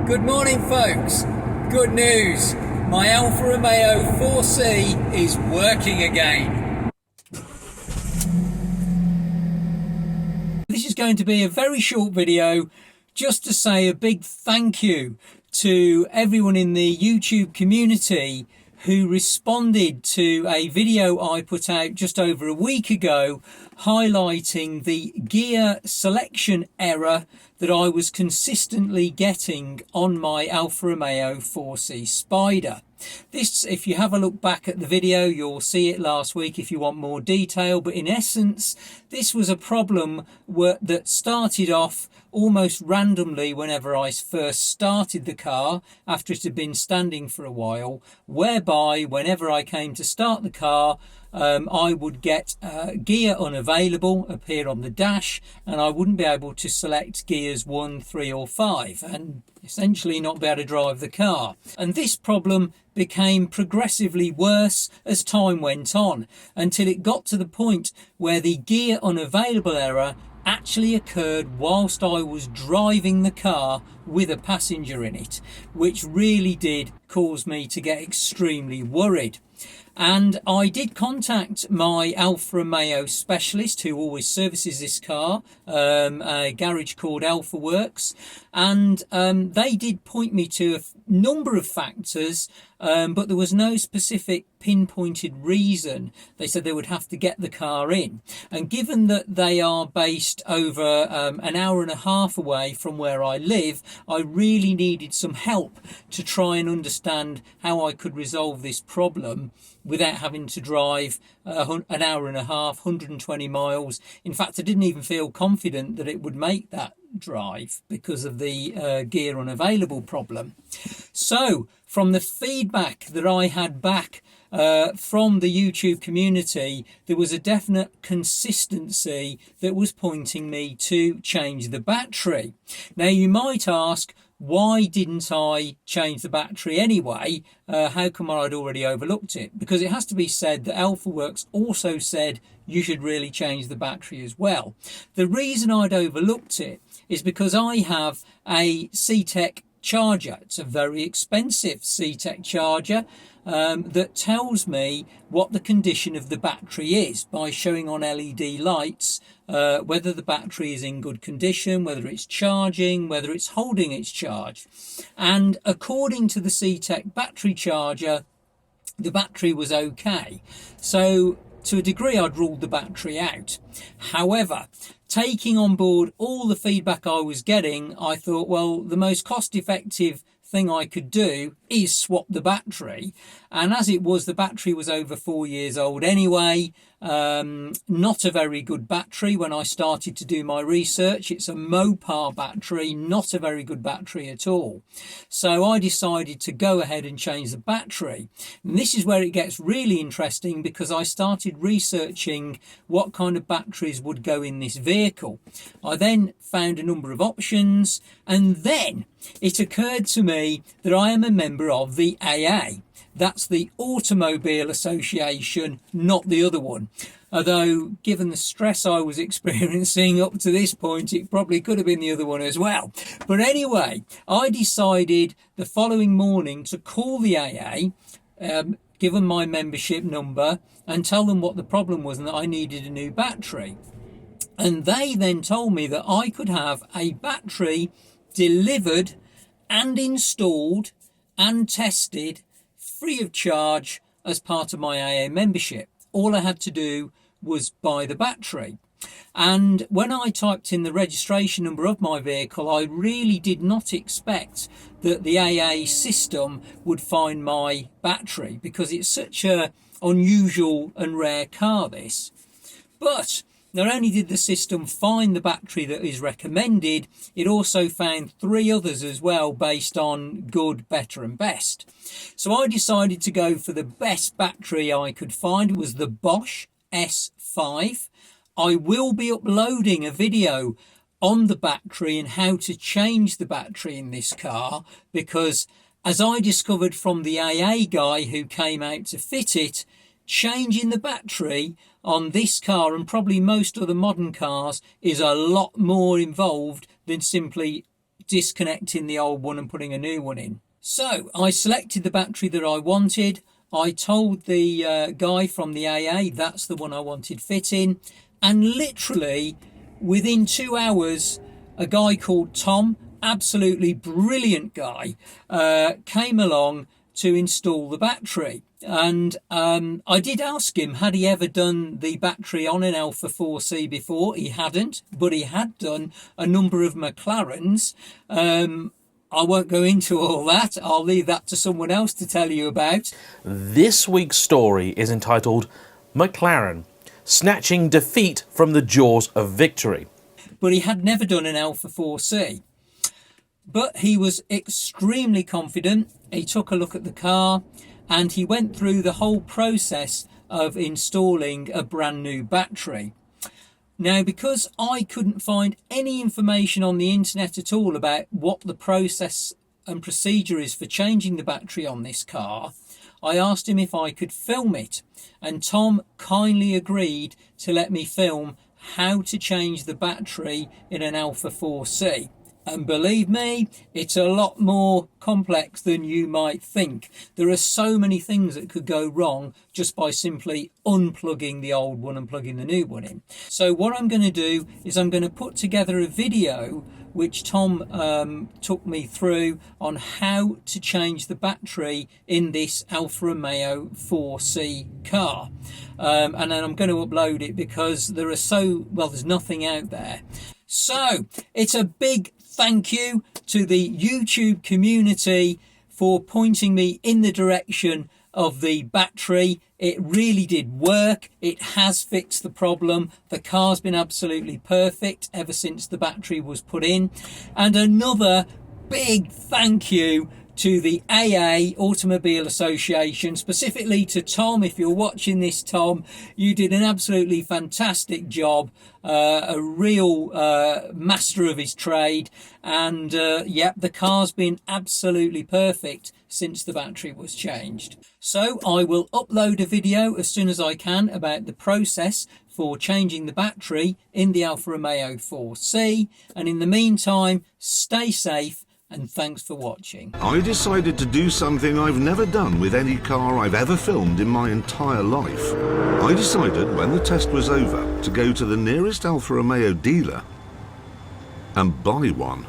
Good morning, folks. Good news. My Alfa Romeo 4C is working again. This is going to be a very short video just to say a big thank you to everyone in the YouTube community who responded to a video I put out just over a week ago highlighting the gear selection error that I was consistently getting on my Alfa Romeo 4C Spider. This, if you have a look back at the video, you'll see it last week if you want more detail, but in essence this was a problem that started off almost randomly whenever I first started the car after it had been standing for a while, whereby whenever I came to start the car I would get gear unavailable appear on the dash, and I wouldn't be able to select gears 1, 3 or 5 and essentially not be able to drive the car. And this problem became progressively worse as time went on until it got to the point where the gear unavailable error actually occurred whilst I was driving the car with a passenger in it, which really did cause me to get extremely worried. And I did contact my Alfa Romeo specialist who always services this car, a garage called Alfa Works, and they did point me to a number of factors, but there was no specific pinpointed reason. They said they would have to get the car in, and given that they are based over an hour and a half away from where I live, I really needed some help to try and understand how I could resolve this problem without having to drive an hour and a half, 120 miles. In fact, I didn't even feel confident that it would make that drive because of the gear unavailable problem. So from the feedback that I had back from the YouTube community, there was a definite consistency that was pointing me to change the battery. Now you might ask, why didn't I change the battery anyway? How come I'd already overlooked it? Because it has to be said that Alfa Works also said you should really change the battery as well. The reason I'd overlooked it is because I have a C-Tech charger. It's a very expensive C-Tech charger that tells me what the condition of the battery is by showing on LED lights whether the battery is in good condition, whether it's charging, whether it's holding its charge. And according to the C-Tech battery charger, the battery was okay. So to a degree I'd ruled the battery out. However, taking on board all the feedback I was getting, I thought, well, the most cost-effective thing I could do is swap the battery. And as it was, the battery was over 4 years old anyway. Not a very good battery when I started to do my research. It's a Mopar battery, not a very good battery at all. So I decided to go ahead and change the battery. And this is where it gets really interesting, because I started researching what kind of batteries would go in this vehicle. I then found a number of options, and then it occurred to me that I am a member of the AA. That's the Automobile Association, not the other one. Although, given the stress I was experiencing up to this point, it probably could have been the other one as well. But anyway, I decided the following morning to call the AA, give them my membership number, and tell them what the problem was and that I needed a new battery. And they then told me that I could have a battery delivered and installed and tested free of charge as part of my AA membership. All I had to do was buy the battery. And when I typed in the registration number of my vehicle, I really did not expect that the AA system would find my battery, because it's such a unusual and rare car, this. But not only did the system find the battery that is recommended, it also found 3 others as well based on good, better and best. So I decided to go for the best battery I could find. It was the Bosch S5. I will be uploading a video on the battery and how to change the battery in this car, because as I discovered from the AA guy who came out to fit it, changing the battery on this car, and probably most other modern cars, is a lot more involved than simply disconnecting the old one and putting a new one in. So I selected the battery that I wanted. I told the guy from the AA that's the one I wanted fitting, and literally within 2 hours a guy called Tom, absolutely brilliant guy, came along to install the battery. And I did ask him, had he ever done the battery on an Alfa 4C before? He hadn't, but he had done a number of McLarens. I won't go into all that. I'll leave that to someone else to tell you about. This week's story is entitled McLaren, Snatching Defeat from the Jaws of Victory. But he had never done an Alfa 4C. But he was extremely confident. He took a look at the car and he went through the whole process of installing a brand new battery. Now, because I couldn't find any information on the internet at all about what the process and procedure is for changing the battery on this car, I asked him if I could film it, and Tom kindly agreed to let me film how to change the battery in an Alfa 4C. And believe me, it's a lot more complex than you might think. There are so many things that could go wrong just by simply unplugging the old one and plugging the new one in. So what I'm going to do is I'm going to put together a video which Tom took me through on how to change the battery in this Alfa Romeo 4C car. And then I'm going to upload it because there's nothing out there. So it's a big thank you to the YouTube community for pointing me in the direction of the battery. It really did work. It has fixed the problem. The car's been absolutely perfect ever since the battery was put in. And another big thank you to the AA Automobile Association, specifically to Tom. If you're watching this, Tom, you did an absolutely fantastic job, a real master of his trade, and the car's been absolutely perfect since the battery was changed. So I will upload a video as soon as I can about the process for changing the battery in the Alfa Romeo 4C, and in the meantime, stay safe. And thanks for watching. I decided to do something I've never done with any car I've ever filmed in my entire life. I decided, when the test was over, to go to the nearest Alfa Romeo dealer and buy one.